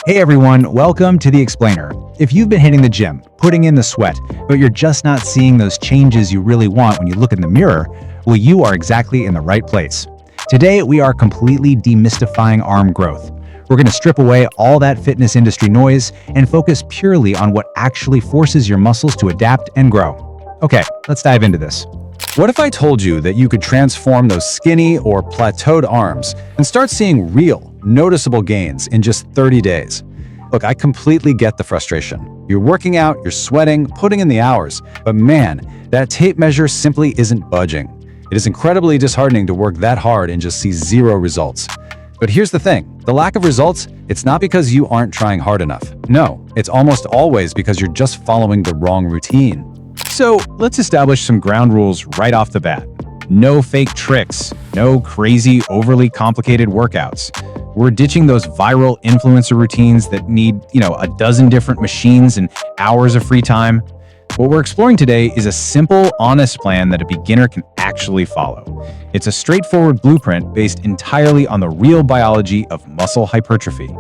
Hey everyone, welcome to The Explainer. If you've been hitting the gym, putting in the sweat, but you're just not seeing those changes you really want when you look in the mirror, well, you are exactly in the right place. Today, we are completely demystifying arm growth. We're going to strip away all that fitness industry noise and focus purely on what actually forces your muscles to adapt and grow. Okay, let's dive into this. What if I told you that you could transform those skinny or plateaued arms and start seeing real, noticeable gains in just 30 days? Look, I completely get the frustration. You're working out, you're sweating, putting in the hours, but man, that tape measure simply isn't budging. It is incredibly disheartening to work that hard and just see zero results. But here's the thing, the lack of results, it's not because you aren't trying hard enough. No, it's almost always because you're just following the wrong routine. So let's establish some ground rules right off the bat. No fake tricks, no crazy, overly complicated workouts. We're ditching those viral influencer routines that need, a dozen different machines and hours of free time. What we're exploring today is a simple, honest plan that a beginner can actually follow. It's a straightforward blueprint based entirely on the real biology of muscle hypertrophy.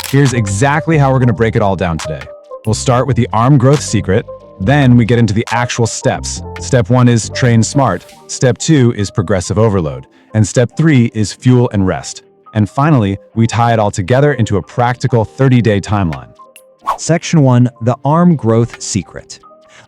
Here's exactly how we're going to break it all down today. We'll start with the arm growth secret. Then we get into the actual steps. Step 1 is train smart. Step 2 is progressive overload. And step 3 is fuel and rest. And finally, we tie it all together into a practical 30-day timeline. Section 1, the arm growth secret.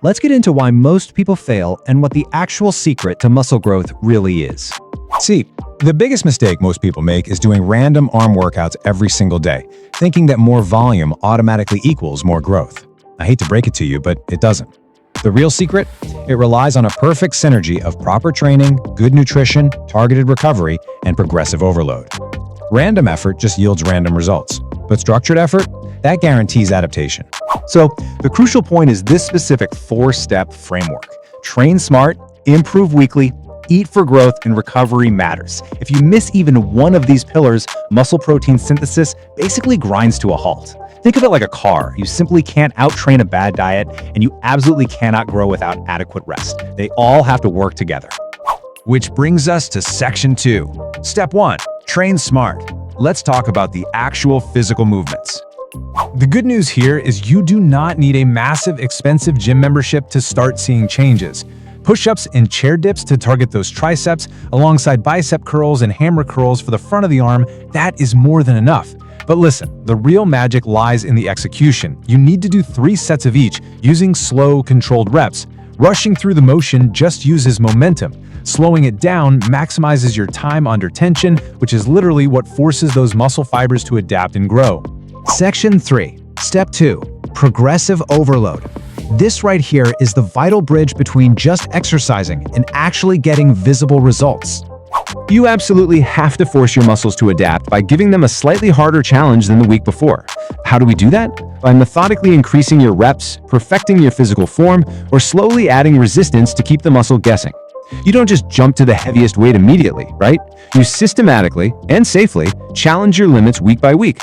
Let's get into why most people fail and what the actual secret to muscle growth really is. See, the biggest mistake most people make is doing random arm workouts every single day, thinking that more volume automatically equals more growth. I hate to break it to you, but it doesn't. The real secret? It relies on a perfect synergy of proper training, good nutrition, targeted recovery, and progressive overload. Random effort just yields random results, but structured effort, that guarantees adaptation. So the crucial point is this specific 4-step framework. Train smart, improve weekly, eat for growth, and recovery matters. If you miss even one of these pillars, muscle protein synthesis basically grinds to a halt. Think of it like a car. You simply can't out-train a bad diet, and you absolutely cannot grow without adequate rest. They all have to work together. Which brings us to Section 2. Step 1, train smart. Let's talk about the actual physical movements. The good news here is you do not need a massive, expensive gym membership to start seeing changes. Push-ups and chair dips to target those triceps, alongside bicep curls and hammer curls for the front of the arm, that is more than enough. But listen, the real magic lies in the execution. You need to do 3 sets of each, using slow, controlled reps. Rushing through the motion just uses momentum. Slowing it down maximizes your time under tension, which is literally what forces those muscle fibers to adapt and grow. Section 3, Step 2, progressive overload. This right here is the vital bridge between just exercising and actually getting visible results. You absolutely have to force your muscles to adapt by giving them a slightly harder challenge than the week before. How do we do that? By methodically increasing your reps, perfecting your physical form, or slowly adding resistance to keep the muscle guessing. You don't just jump to the heaviest weight immediately, right? You systematically and safely challenge your limits week by week.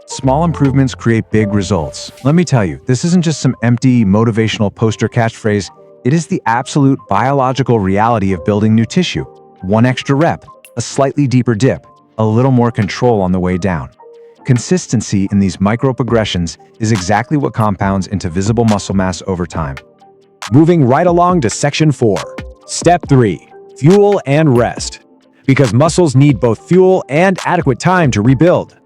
Small improvements create big results. Let me tell you, this isn't just some empty motivational poster catchphrase. It is the absolute biological reality of building new tissue. 1 extra rep, a slightly deeper dip, a little more control on the way down. Consistency in these micro-progressions is exactly what compounds into visible muscle mass over time. Moving right along to Section 4. Step 3, fuel and rest. Because muscles need both fuel and adequate time to rebuild.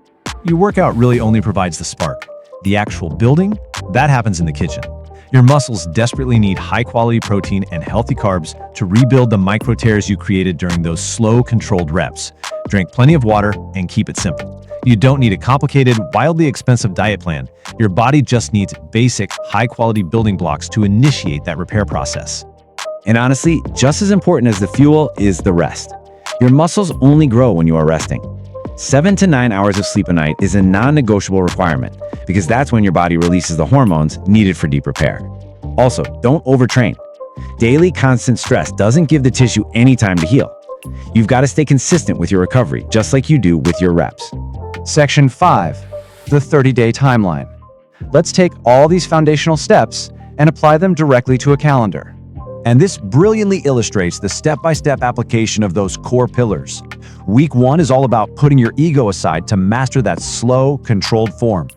Your workout really only provides the spark. The actual building, that happens in the kitchen. Your muscles desperately need high-quality protein and healthy carbs to rebuild the micro tears you created during those slow, controlled reps. Drink plenty of water and keep it simple. You don't need a complicated, wildly expensive diet plan. Your body just needs basic, high-quality building blocks to initiate that repair process. And honestly, just as important as the fuel is the rest. Your muscles only grow when you are resting. 7 to 9 hours of sleep a night is a non-negotiable requirement because that's when your body releases the hormones needed for deep repair. Also, don't overtrain. Daily constant stress doesn't give the tissue any time to heal. You've got to stay consistent with your recovery, just like you do with your reps. Section 5, the 30-day timeline. Let's take all these foundational steps and apply them directly to a calendar. And this brilliantly illustrates the step-by-step application of those core pillars. Week 1 is all about putting your ego aside to master that slow, controlled form.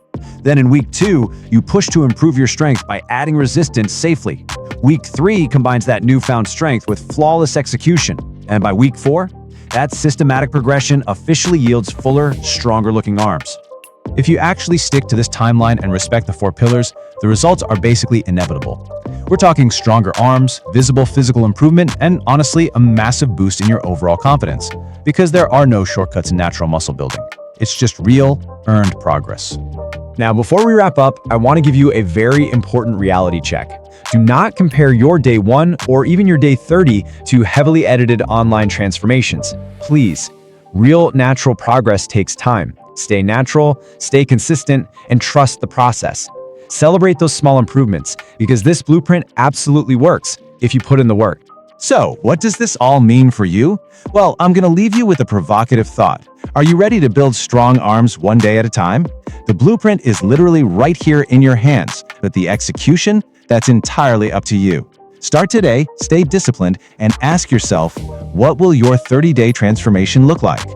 Then in week 2, you push to improve your strength by adding resistance safely. Week 3 combines that newfound strength with flawless execution. And by week 4, that systematic progression officially yields fuller, stronger-looking arms. If you actually stick to this timeline and respect the 4 pillars, the results are basically inevitable. We're talking stronger arms, visible physical improvement, and honestly, a massive boost in your overall confidence. Because there are no shortcuts in natural muscle building. It's just real, earned progress. Now, before we wrap up, I want to give you a very important reality check. Do not compare your day 1 or even your day 30 to heavily edited online transformations. Please, real natural progress takes time. Stay natural, stay consistent, and trust the process. Celebrate those small improvements because this blueprint absolutely works if you put in the work. So, what does this all mean for you? Well, I'm going to leave you with a provocative thought. Are you ready to build strong arms one day at a time? The blueprint is literally right here in your hands, but the execution, that's entirely up to you. Start today, stay disciplined, and ask yourself, what will your 30-day transformation look like?